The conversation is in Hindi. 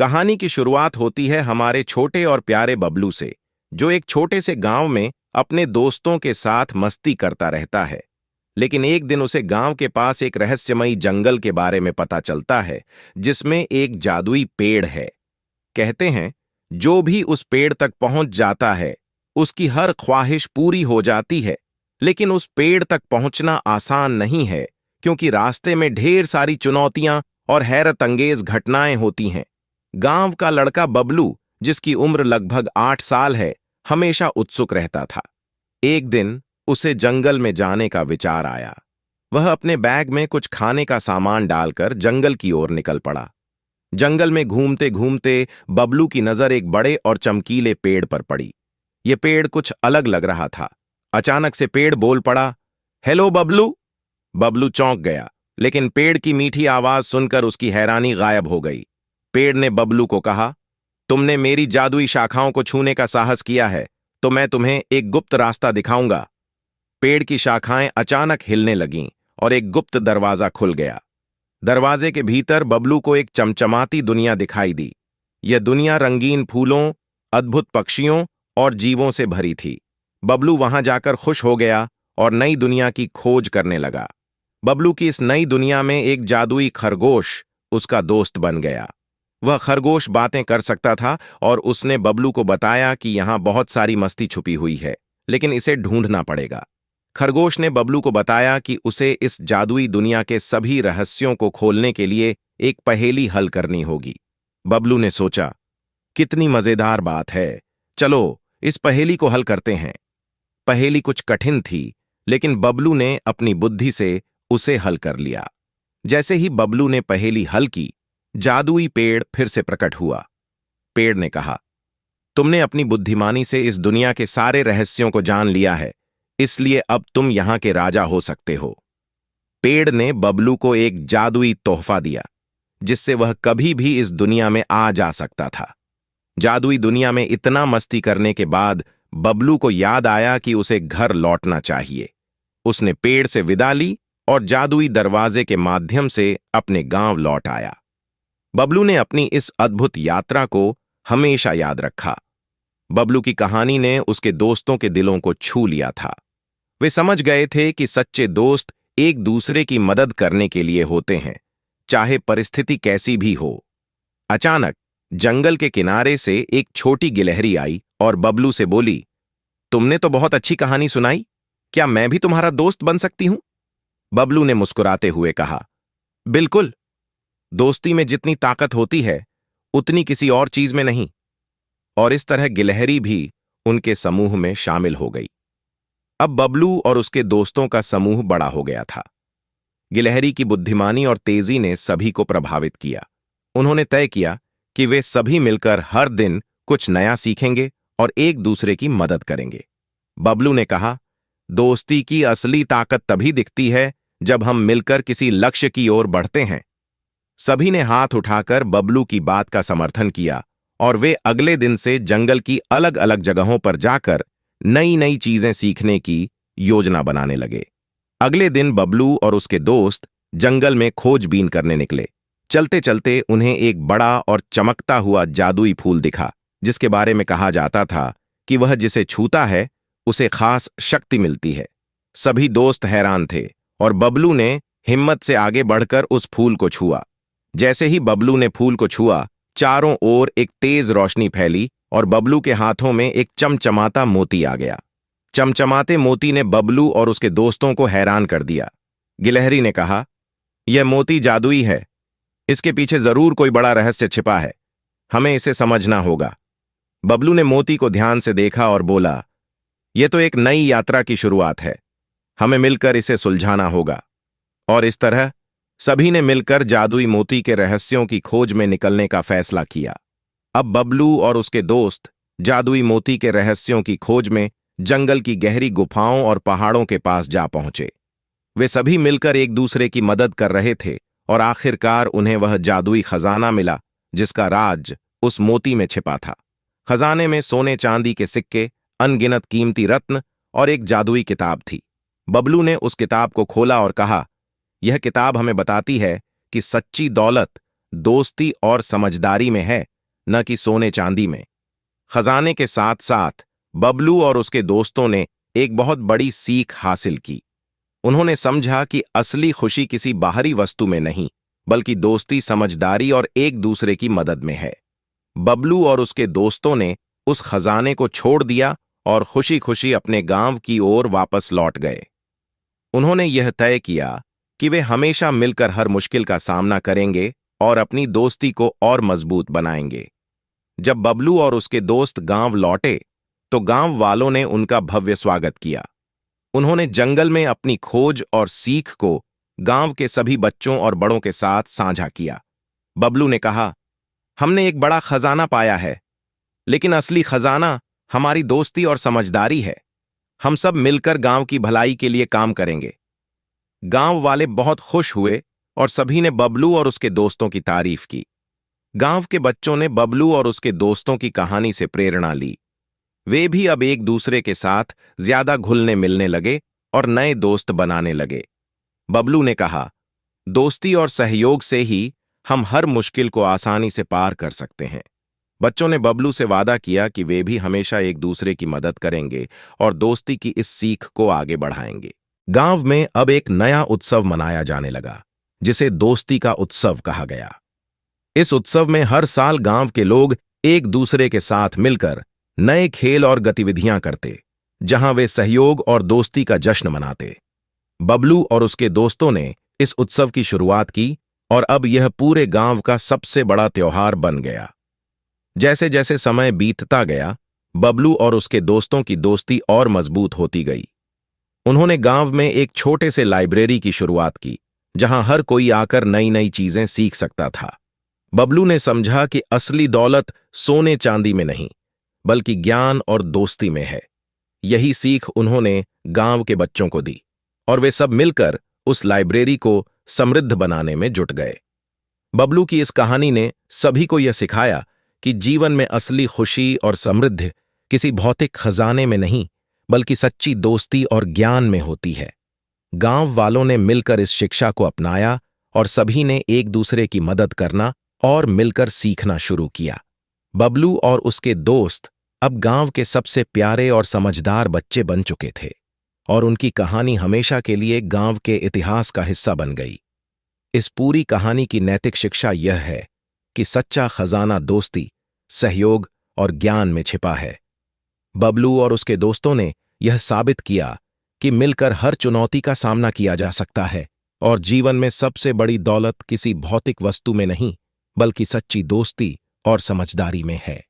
कहानी की शुरुआत होती है हमारे छोटे और प्यारे बबलू से, जो एक छोटे से गांव में अपने दोस्तों के साथ मस्ती करता रहता है। लेकिन एक दिन उसे गांव के पास एक रहस्यमयी जंगल के बारे में पता चलता है, जिसमें एक जादुई पेड़ है। कहते हैं, जो भी उस पेड़ तक पहुंच जाता है, उसकी हर ख्वाहिश पूरी हो जाती है। लेकिन उस पेड़ तक पहुंचना आसान नहीं है, क्योंकि रास्ते में ढेर सारी चुनौतियां और हैरत अंगेज घटनाएं होती हैं। गांव का लड़का बबलू, जिसकी उम्र लगभग 8 साल है, हमेशा उत्सुक रहता था। एक दिन उसे जंगल में जाने का विचार आया। वह अपने बैग में कुछ खाने का सामान डालकर जंगल की ओर निकल पड़ा। जंगल में घूमते घूमते बबलू की नजर एक बड़े और चमकीले पेड़ पर पड़ी। यह पेड़ कुछ अलग लग रहा था। अचानक से पेड़ बोल पड़ा, हेलो बबलू। बबलू चौंक गया, लेकिन पेड़ की मीठी आवाज सुनकर उसकी हैरानी गायब हो गई। पेड़ ने बबलू को कहा, तुमने मेरी जादुई शाखाओं को छूने का साहस किया है, तो मैं तुम्हें एक गुप्त रास्ता दिखाऊंगा। पेड़ की शाखाएं अचानक हिलने लगीं और एक गुप्त दरवाजा खुल गया। दरवाजे के भीतर बबलू को एक चमचमाती दुनिया दिखाई दी। यह दुनिया रंगीन फूलों, अद्भुत पक्षियों और जीवों से भरी थी। बबलू वहां जाकर खुश हो गया और नई दुनिया की खोज करने लगा। बबलू की इस नई दुनिया में एक जादुई खरगोश उसका दोस्त बन गया। वह खरगोश बातें कर सकता था और उसने बबलू को बताया कि यहां बहुत सारी मस्ती छुपी हुई है, लेकिन इसे ढूंढना पड़ेगा। खरगोश ने बबलू को बताया कि उसे इस जादुई दुनिया के सभी रहस्यों को खोलने के लिए एक पहेली हल करनी होगी। बबलू ने सोचा, कितनी मजेदार बात है, चलो इस पहेली को हल करते हैं। पहेली कुछ कठिन थी, लेकिन बबलू ने अपनी बुद्धि से उसे हल कर लिया। जैसे ही बबलू ने पहेली हल की, जादुई पेड़ फिर से प्रकट हुआ। पेड़ ने कहा, तुमने अपनी बुद्धिमानी से इस दुनिया के सारे रहस्यों को जान लिया है, इसलिए अब तुम यहां के राजा हो सकते हो। पेड़ ने बबलू को एक जादुई तोहफा दिया, जिससे वह कभी भी इस दुनिया में आ जा सकता था। जादुई दुनिया में इतना मस्ती करने के बाद बबलू को याद आया कि उसे घर लौटना चाहिए। उसने पेड़ से विदा ली और जादुई दरवाजे के माध्यम से अपने गांव लौट आया। बबलू ने अपनी इस अद्भुत यात्रा को हमेशा याद रखा। बबलू की कहानी ने उसके दोस्तों के दिलों को छू लिया था। वे समझ गए थे कि सच्चे दोस्त एक दूसरे की मदद करने के लिए होते हैं, चाहे परिस्थिति कैसी भी हो। अचानक जंगल के किनारे से एक छोटी गिलहरी आई और बबलू से बोली, तुमने तो बहुत अच्छी कहानी सुनाई, क्या मैं भी तुम्हारा दोस्त बन सकती हूं? बबलू ने मुस्कुराते हुए कहा, बिल्कुल। दोस्ती में जितनी ताकत होती है, उतनी किसी और चीज में नहीं। और इस तरह गिलहरी भी उनके समूह में शामिल हो गई। अब बबलू और उसके दोस्तों का समूह बड़ा हो गया था। गिलहरी की बुद्धिमानी और तेजी ने सभी को प्रभावित किया। उन्होंने तय किया कि वे सभी मिलकर हर दिन कुछ नया सीखेंगे और एक दूसरे की मदद करेंगे। बबलू ने कहा, दोस्ती की असली ताकत तभी दिखती है जब हम मिलकर किसी लक्ष्य की ओर बढ़ते हैं। सभी ने हाथ उठाकर बबलू की बात का समर्थन किया और वे अगले दिन से जंगल की अलग अलग जगहों पर जाकर नई नई चीजें सीखने की योजना बनाने लगे। अगले दिन बबलू और उसके दोस्त जंगल में खोजबीन करने निकले। चलते चलते उन्हें एक बड़ा और चमकता हुआ जादुई फूल दिखा, जिसके बारे में कहा जाता था कि वह जिसे छूता है उसे खास शक्ति मिलती है। सभी दोस्त हैरान थे और बबलू ने हिम्मत से आगे बढ़कर उस फूल को छुआ। जैसे ही बबलू ने फूल को छुआ, चारों ओर एक तेज रोशनी फैली और बबलू के हाथों में एक चमचमाता मोती आ गया। चमचमाते मोती ने बबलू और उसके दोस्तों को हैरान कर दिया। गिलहरी ने कहा, यह मोती जादुई है, इसके पीछे जरूर कोई बड़ा रहस्य छिपा है, हमें इसे समझना होगा। बबलू ने मोती को ध्यान से देखा और बोला, यह तो एक नई यात्रा की शुरुआत है, हमें मिलकर इसे सुलझाना होगा। और इस तरह सभी ने मिलकर जादुई मोती के रहस्यों की खोज में निकलने का फैसला किया। अब बबलू और उसके दोस्त जादुई मोती के रहस्यों की खोज में जंगल की गहरी गुफाओं और पहाड़ों के पास जा पहुंचे। वे सभी मिलकर एक दूसरे की मदद कर रहे थे और आखिरकार उन्हें वह जादुई खजाना मिला, जिसका राज उस मोती में छिपा था। खजाने में सोने चांदी के सिक्के, अनगिनत कीमती रत्न और एक जादुई किताब थी। बबलू ने उस किताब को खोला और कहा, यह किताब हमें बताती है कि सच्ची दौलत दोस्ती और समझदारी में है, न कि सोने चांदी में। खजाने के साथ साथ बबलू और उसके दोस्तों ने एक बहुत बड़ी सीख हासिल की। उन्होंने समझा कि असली खुशी किसी बाहरी वस्तु में नहीं, बल्कि दोस्ती, समझदारी और एक दूसरे की मदद में है। बबलू और उसके दोस्तों ने उस खजाने को छोड़ दिया और खुशी खुशी अपने गांव की ओर वापस लौट गए। उन्होंने यह तय किया कि वे हमेशा मिलकर हर मुश्किल का सामना करेंगे और अपनी दोस्ती को और मजबूत बनाएंगे। जब बबलू और उसके दोस्त गांव लौटे, तो गांव वालों ने उनका भव्य स्वागत किया। उन्होंने जंगल में अपनी खोज और सीख को गांव के सभी बच्चों और बड़ों के साथ साझा किया। बबलू ने कहा, हमने एक बड़ा खजाना पाया है, लेकिन असली खजाना हमारी दोस्ती और समझदारी है। हम सब मिलकर गांव की भलाई के लिए काम करेंगे। गांव वाले बहुत खुश हुए और सभी ने बबलू और उसके दोस्तों की तारीफ की। गांव के बच्चों ने बबलू और उसके दोस्तों की कहानी से प्रेरणा ली। वे भी अब एक दूसरे के साथ ज्यादा घुलने मिलने लगे और नए दोस्त बनाने लगे। बबलू ने कहा, दोस्ती और सहयोग से ही हम हर मुश्किल को आसानी से पार कर सकते हैं। बच्चों ने बबलू से वादा किया कि वे भी हमेशा एक दूसरे की मदद करेंगे और दोस्ती की इस सीख को आगे बढ़ाएंगे। गांव में अब एक नया उत्सव मनाया जाने लगा, जिसे दोस्ती का उत्सव कहा गया। इस उत्सव में हर साल गांव के लोग एक दूसरे के साथ मिलकर नए खेल और गतिविधियां करते, जहां वे सहयोग और दोस्ती का जश्न मनाते। बबलू और उसके दोस्तों ने इस उत्सव की शुरुआत की और अब यह पूरे गांव का सबसे बड़ा त्योहार बन गया। जैसे जैसे समय बीतता गया, बबलू और उसके दोस्तों की दोस्ती और मजबूत होती गई। उन्होंने गांव में एक छोटे से लाइब्रेरी की शुरुआत की, जहां हर कोई आकर नई नई चीजें सीख सकता था। बबलू ने समझा कि असली दौलत सोने चांदी में नहीं, बल्कि ज्ञान और दोस्ती में है। यही सीख उन्होंने गांव के बच्चों को दी और वे सब मिलकर उस लाइब्रेरी को समृद्ध बनाने में जुट गए। बबलू की इस कहानी ने सभी को यह सिखाया कि जीवन में असली खुशी और समृद्धि किसी भौतिक खजाने में नहीं, बल्कि सच्ची दोस्ती और ज्ञान में होती है। गांव वालों ने मिलकर इस शिक्षा को अपनाया और सभी ने एक दूसरे की मदद करना और मिलकर सीखना शुरू किया। बबलू और उसके दोस्त अब गांव के सबसे प्यारे और समझदार बच्चे बन चुके थे और उनकी कहानी हमेशा के लिए गांव के इतिहास का हिस्सा बन गई। इस पूरी कहानी की नैतिक शिक्षा यह है कि सच्चा खजाना दोस्ती, सहयोग और ज्ञान में छिपा है। बबलू और उसके दोस्तों ने यह साबित किया कि मिलकर हर चुनौती का सामना किया जा सकता है और जीवन में सबसे बड़ी दौलत किसी भौतिक वस्तु में नहीं, बल्कि सच्ची दोस्ती और समझदारी में है।